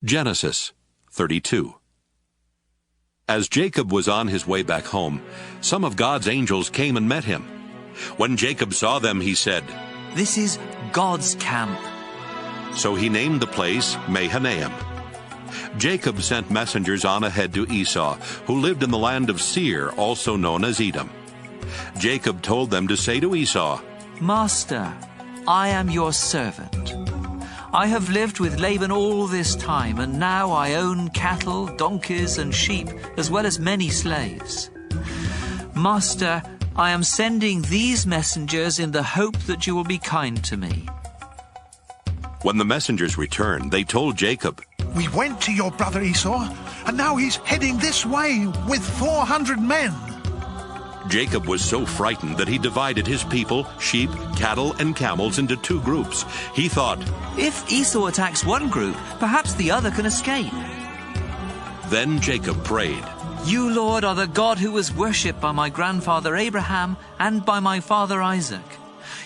Genesis 32. As Jacob was on his way back home, some of God's angels came and met him. When Jacob saw them, he said, "This is God's camp." So he named the place Mahanaim. Jacob sent messengers on ahead to Esau, who lived in the land of Seir, also known as Edom. Jacob told them to say to Esau, "Master, I am your servant. I have lived with Laban all this time, and now I own cattle, donkeys, and sheep, as well as many slaves. Master, I am sending these messengers in the hope that you will be kind to me." When the messengers returned, they told Jacob, "We went to your brother Esau, and now he's heading this way with 400 men. Jacob was so frightened that he divided his people, sheep, cattle, and camels into two groups. He thought, "If Esau attacks one group, perhaps the other can escape." Then Jacob prayed, "You, Lord, are the God who was worshipped by my grandfather Abraham and by my father Isaac.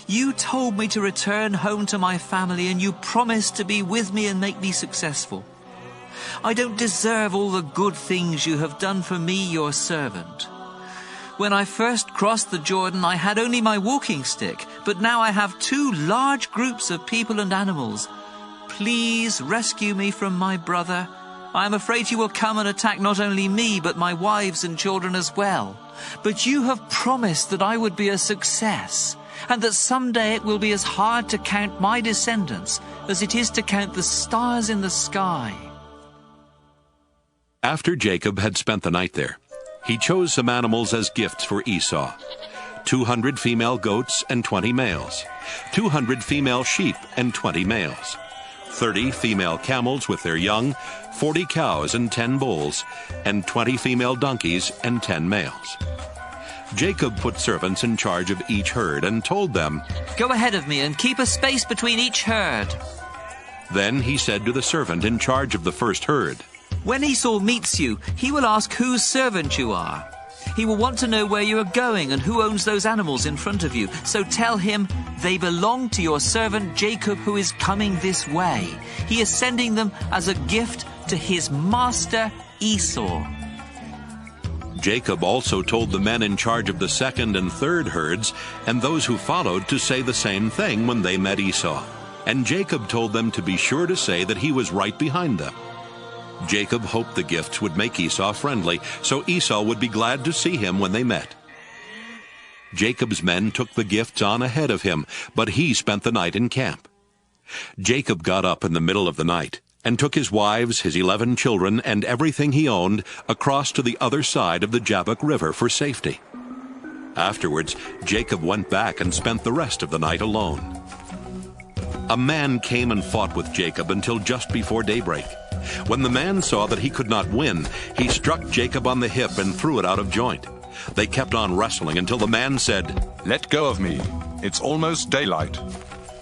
You told me to return home to my family, and you promised to be with me and make me successful. I don't deserve all the good things you have done for me, your servant. When I first crossed the Jordan, I had only my walking stick, but now I have two large groups of people and animals. Please rescue me from my brother. I am afraid you will come and attack not only me, but my wives and children as well. But you have promised that I would be a success, and that someday it will be as hard to count my descendants as it is to count the stars in the sky." After Jacob had spent the night there, he chose some animals as gifts for Esau: 200 female goats and 20 males, 200 female sheep and 20 males, 30 female camels with their young, 40 cows and 10 bulls, and 20 female donkeys and 10 males. Jacob put servants in charge of each herd and told them, "Go ahead of me and keep a space between each herd." Then he said to the servant in charge of the first herd, "When Esau meets you, he will ask whose servant you are. He will want to know where you are going and who owns those animals in front of you. So tell him, they belong to your servant Jacob, who is coming this way. He is sending them as a gift to his master Esau." Jacob also told the men in charge of the second and third herds and those who followed to say the same thing when they met Esau. And Jacob told them to be sure to say that he was right behind them. Jacob hoped the gifts would make Esau friendly, so Esau would be glad to see him when they met. Jacob's men took the gifts on ahead of him, but he spent the night in camp. Jacob got up in the middle of the night and took his wives, his 11 children, and everything he owned across to the other side of the Jabbok River for safety. Afterwards, Jacob went back and spent the rest of the night alone. A man came and fought with Jacob until just before daybreak. When the man saw that he could not win, he struck Jacob on the hip and threw it out of joint. They kept on wrestling until the man said, "Let go of me. It's almost daylight."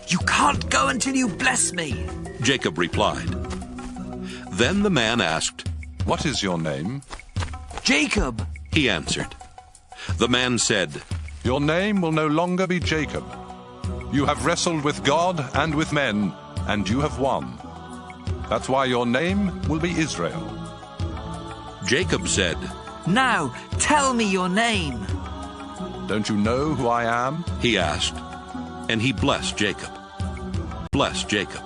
"You can't go until you bless me," Jacob replied. Then the man asked, "What is your name?" "Jacob," he answered. The man said, "Your name will no longer be Jacob. You have wrestled with God and with men, and you have won. That's why your name will be Israel." Jacob said, "Now tell me your name." "Don't you know who I am?" he asked, and he blessed Jacob. Blessed Jacob.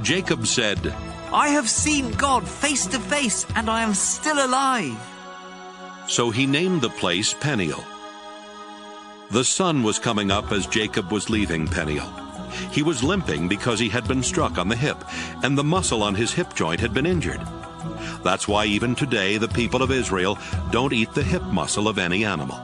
Jacob said, "I have seen God face to face, and I am still alive." So he named the place Peniel. The sun was coming up as Jacob was leaving Peniel. He was limping because he had been struck on the hip, and the muscle on his hip joint had been injured. That's why even today the people of Israel don't eat the hip muscle of any animal.